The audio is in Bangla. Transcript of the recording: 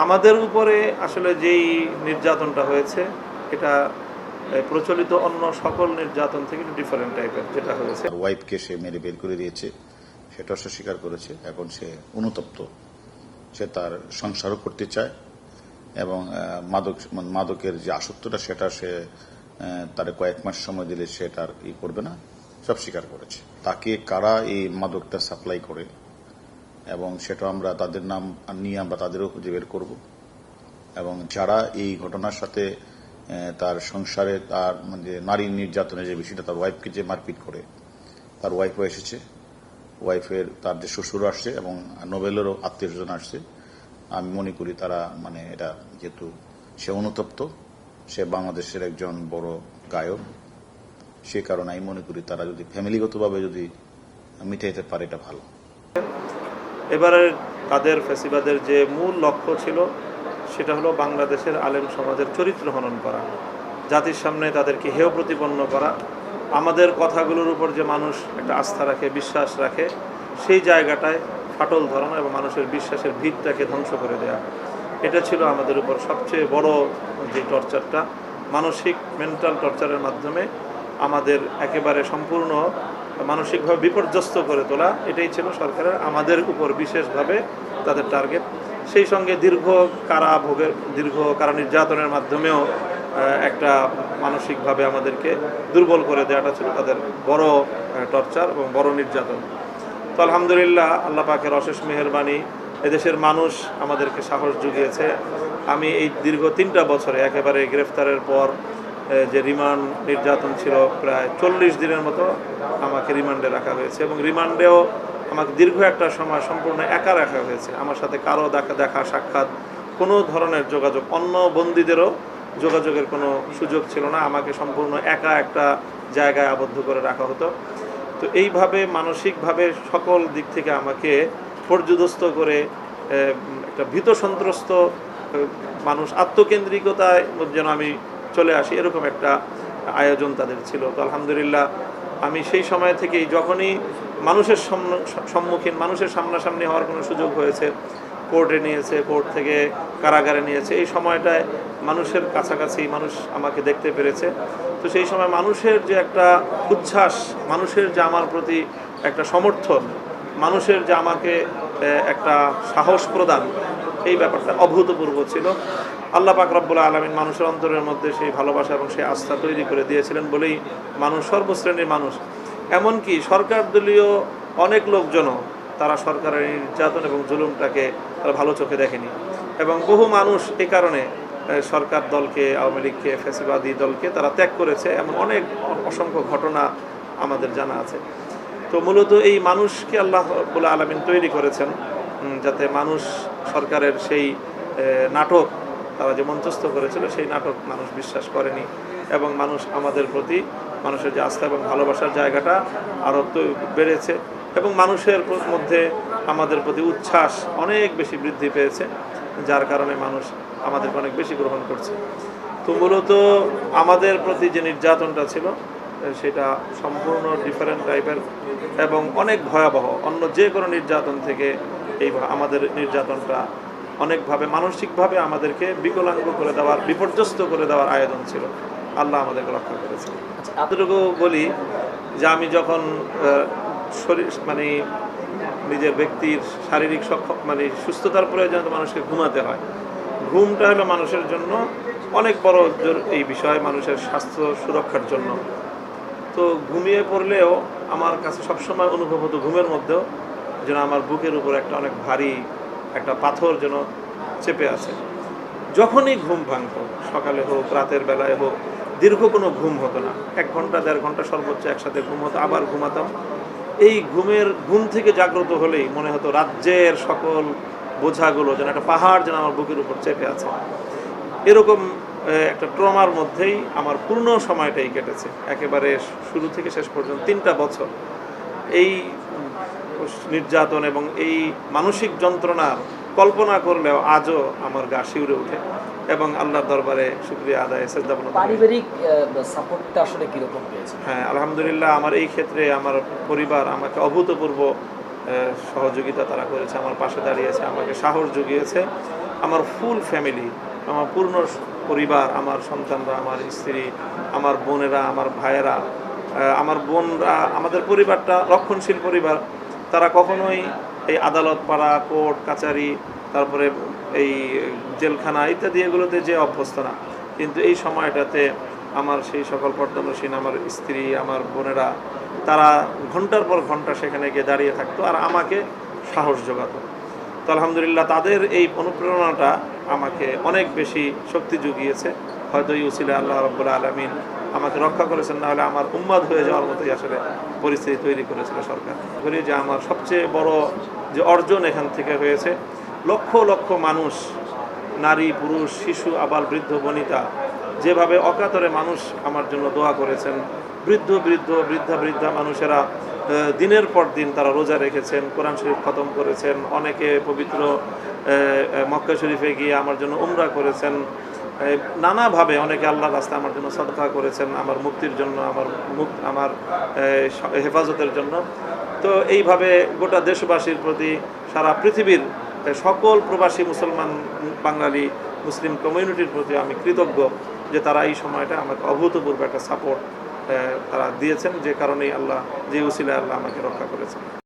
আমাদের উপরে আসলে যেই নির্যাতনটা হয়েছে এটা প্রচলিত অন্য সকল নির্যাতন থেকে একটু ডিফারেন্ট টাইপের যেটা হয়েছে। তার ওয়াইফকে সে মেরে বের করে দিয়েছে, সেটাও সে স্বীকার করেছে। এখন সে অনুতপ্ত, সে তার সংসারও করতে চায় এবং মাদকের যে আসক্তটা সেটা সে তার কয়েক মাস সময় দিলে সে তার করবে না, সব স্বীকার করেছে। তাকে কারা এই মাদকটা সাপ্লাই করে এবং সেটা আমরা তাদের নাম নিয়ে আমরা তাদেরও খুঁজে বের করব এবং যারা এই ঘটনার সাথে তার সংসারে তার মানে নারী নির্যাতনের যে বিষয়টা, তার ওয়াইফকে যে মারপিট করে, তার ওয়াইফও এসেছে, ওয়াইফের তার যে শ্বশুর আসছে এবং নোবেলেরও আত্মীয় স্বজন আসছে। আমি মনে করি তারা মানে এটা যেহেতু সে অনুতপ্ত, সে বাংলাদেশের একজন বড় গায়ক, সে কারণে আমি মনে করি তারা যদি ফ্যামিলিগতভাবে যদি মিটাইতে পারে এটা ভালো। এবারে তাদের ফ্যাসিবাদের যে মূল লক্ষ্য ছিল সেটা হলো বাংলাদেশের আলেম সমাজের চরিত্র হনন করা, জাতির সামনে তাদেরকে হেয় প্রতিপন্ন করা, আমাদের কথাগুলোর উপর যে মানুষ একটা আস্থা রাখে, বিশ্বাস রাখে, সেই জায়গাটায় ফাটল ধরানো এবং মানুষের বিশ্বাসের ভিতটাকে ধ্বংস করে দেওয়া। এটা ছিল আমাদের উপর সবচেয়ে বড় যে টর্চারটা, মানসিক মেন্টাল টর্চারের মাধ্যমে আমাদের একেবারে সম্পূর্ণ মানসিকভাবে বিপর্যস্ত করে তোলা। এটাই ছিল সরকারের আমাদের উপর বিশেষভাবে তাদের টার্গেট। সেই সঙ্গে দীর্ঘ কারা নির্যাতনের মাধ্যমেও একটা মানসিকভাবে আমাদেরকে দুর্বল করে দেওয়াটা ছিল তাদের বড় টর্চার এবং বড় নির্যাতন। তো আলহামদুলিল্লাহ, আল্লাহ পাকের অশেষ মেহেরবানি, এদেশের মানুষ আমাদেরকে সাহস জুগিয়েছে। আমি এই দীর্ঘ 3টা বছরে একেবারে গ্রেফতারের পর যে রিমান্ড নির্যাতন ছিল, প্রায় 40 দিনের মতো আমাকে রিমান্ডে রাখা হয়েছে এবং রিমান্ডেও আমাকে দীর্ঘ একটা সময় সম্পূর্ণ একা রাখা হয়েছে। আমার সাথে কারো দেখা সাক্ষাৎ, কোনো ধরনের যোগাযোগ, অন্য বন্দীদেরও যোগাযোগের কোনো সুযোগ ছিল না। আমাকে সম্পূর্ণ একা একটা জায়গায় আবদ্ধ করে রাখা হতো। তো এইভাবে মানসিকভাবে সকল দিক থেকে আমাকে পর্যুদস্ত করে একটা ভীত সন্ত্রস্ত মানুষ, আত্মকেন্দ্রিকতায় যেন আমি চলে আসি, এরকম একটা আয়োজন তাদের ছিল। তো আলহামদুলিল্লাহ, আমি সেই সময় থেকেই যখনই মানুষের সম্মুখীন, মানুষের সামনাসামনি হওয়ার কোনো সুযোগ হয়েছে, কোর্টে নিয়েছে, কোর্ট থেকে কারাগারে নিয়েছে, এই সময়টায় মানুষের কাছাকাছি মানুষ আমাকে দেখতে পেরেছে। তো সেই সময় মানুষের যে একটা উচ্ছ্বাস, মানুষের যে আমার প্রতি একটা সমর্থন, মানুষের যে আমাকে একটা সাহস প্রদান, এই ব্যাপারটা অভূতপূর্ব ছিল। আল্লাহ পাক রব্বুল আলামিন মানুষের অন্তরের মধ্যে সেই ভালোবাসা এবং সেই আস্থা তৈরি করে দিয়েছিলেন বলেই মানুষ, সর্বশ্রেণীর মানুষ, এমনকি সরকার দলীয় অনেক লোকজনও তারা সরকারের নির্যাতন এবং জুলুমটাকে তারা ভালো চোখে দেখেনি এবং বহু মানুষ এই কারণে সরকার দলকে, আওয়ামী লীগকে, ফ্যাসিবাদী দলকে তারা ত্যাগ করেছে। এমন অনেক অসংখ্য ঘটনা আমাদের জানা আছে। তো মূলত এই মানুষকে আল্লাহ রাব্বুল আলামিন তৈরি করেছেন যাতে মানুষ সরকারের সেই নাটক তারা যে মঞ্চস্থ করেছিল, সেই নাটক মানুষ বিশ্বাস করেনি এবং মানুষ আমাদের প্রতি, মানুষের যে আস্থা এবং ভালোবাসার জায়গাটা আরও তো বেড়েছে এবং মানুষের মধ্যে আমাদের প্রতি উচ্ছ্বাস অনেক বেশি বৃদ্ধি পেয়েছে, যার কারণে মানুষ আমাদেরকে অনেক বেশি গ্রহণ করছে। তো মূলত আমাদের প্রতি যে নির্যাতনটা ছিল সেটা সম্পূর্ণ ডিফারেন্ট টাইপের এবং অনেক ভয়াবহ। অন্য যে কোনো নির্যাতন থেকে এই আমাদের নির্যাতনটা অনেকভাবে মানসিকভাবে আমাদেরকে বিকলাঙ্গ করে দেওয়ার, বিপর্যস্ত করে দেওয়ার আয়োজন ছিল। আল্লাহ আমাদেরকে রক্ষা করেছে। এতটুকু বলি যে আমি যখন শরীর মানে নিজের ব্যক্তির শারীরিক মানে সুস্থতার প্রয়োজন মানুষকে ঘুমাতে হয়, ঘুমটা হলো মানুষের জন্য অনেক বড় এই বিষয়, মানুষের স্বাস্থ্য সুরক্ষার জন্য। তো ঘুমিয়ে পড়লেও আমার কাছে সবসময় অনুভব হতো ঘুমের মধ্যেও যেন আমার বুকের উপর একটা অনেক ভারী একটা পাথর যেন চেপে আছে। যখনই ঘুম ভাঙত, সকালে হোক, রাতের বেলায় হোক, দীর্ঘ কোনো ঘুম হতো না, 1 ঘন্টা 1.5 ঘন্টা সর্বোচ্চ একসাথে ঘুম হতো, আবার ঘুমাতাম। এই ঘুম থেকে জাগ্রত হলেই মনে হতো রাজ্যের সকল বোঝাগুলো যেন একটা পাহাড় যেন আমার বুকের উপর চেপে আছে। এরকম একটা ট্রমার মধ্যেই আমার পূর্ণ সময়টাই কেটেছে, একেবারে শুরু থেকে শেষ পর্যন্ত 3টা বছর এই নির্যাতন এবং এই মানসিক যন্ত্রণার কল্পনা করলেও আজও আমার গা শিউরে ওঠে এবং আল্লাহর দরবারে শুকরিয়া আদায়, সেজদা বন্ধ। পারিবারিক সাপোর্টটা আসলে কিরকম পেয়েছে? হ্যাঁ, আলহামদুলিল্লাহ, আমার এই ক্ষেত্রে আমার পরিবার আমাকে অভূতপূর্ব সহযোগিতা তারা করেছে, আমার পাশে দাঁড়িয়েছে, আমাকে সাহস জুগিয়েছে। আমার ফুল ফ্যামিলি, আমার পূর্ণ পরিবার, আমার সন্তানরা, আমার স্ত্রী, আমার বোনেরা, আমার ভাইয়েরা, আমার বোনরা, আমাদের পরিবারটা রক্ষণশীল পরিবার। তারা কখনোই এই আদালত পাড়া, কোর্ট কাচারি, তারপরে এই জেলখানা ইত্যাদি এগুলোতে যে অভ্যস্ত না। কিন্তু এই সময়টাতে আমার সেই সকল পর্দানসীন আমার স্ত্রী, আমার বোনেরা, তারা ঘন্টার পর ঘন্টা সেখানে গিয়ে দাঁড়িয়ে থাকতো আর আমাকে সাহস জোগাতো। তো আলহামদুলিল্লাহ তাদের এই অনুপ্রেরণাটা আমাকে অনেক বেশি শক্তি জুগিয়েছে। হয়তো এই উসিলা আল্লাহ রাব্বুল আলামিন আমাকে রক্ষা করেছেন, না হলে আমার উম্মাদ হয়ে যাওয়ার মতোই আসলে পরিস্থিতি তৈরি করেছিল সরকার। করি যে আমার সবচেয়ে বড় যে অর্জন এখান থেকে হয়েছে, লক্ষ লক্ষ মানুষ, নারী পুরুষ শিশু আবাল বৃদ্ধ বনিতা, যেভাবে অকাতরে মানুষ আমার জন্য দোয়া করেছেন। বৃদ্ধা মানুষেরা দিনের পর দিন তারা রোজা রেখেছেন, কোরআন শরীফ খতম করেছেন, অনেকে পবিত্র মক্কা শরীফে গিয়ে আমার জন্য উমরা করেছেন, নানাভাবে অনেকে আল্লাহর রাস্তায় আমার জন্য সাদকা করেছেন, আমার মুক্তির জন্য, আমার হেফাজতের জন্য। তো এইভাবে গোটা দেশবাসীর প্রতি, সারা পৃথিবীর সকল প্রবাসী মুসলমান বাঙালি মুসলিম কমিউনিটির প্রতি আমি কৃতজ্ঞ যে তারা এই সময়টা আমাকে অভূতপূর্ব একটা সাপোর্ট তারা দিয়েছেন, যে কারণেই আল্লাহ, যে উসিলায় আল্লাহ আমাকে রক্ষা করেছেন।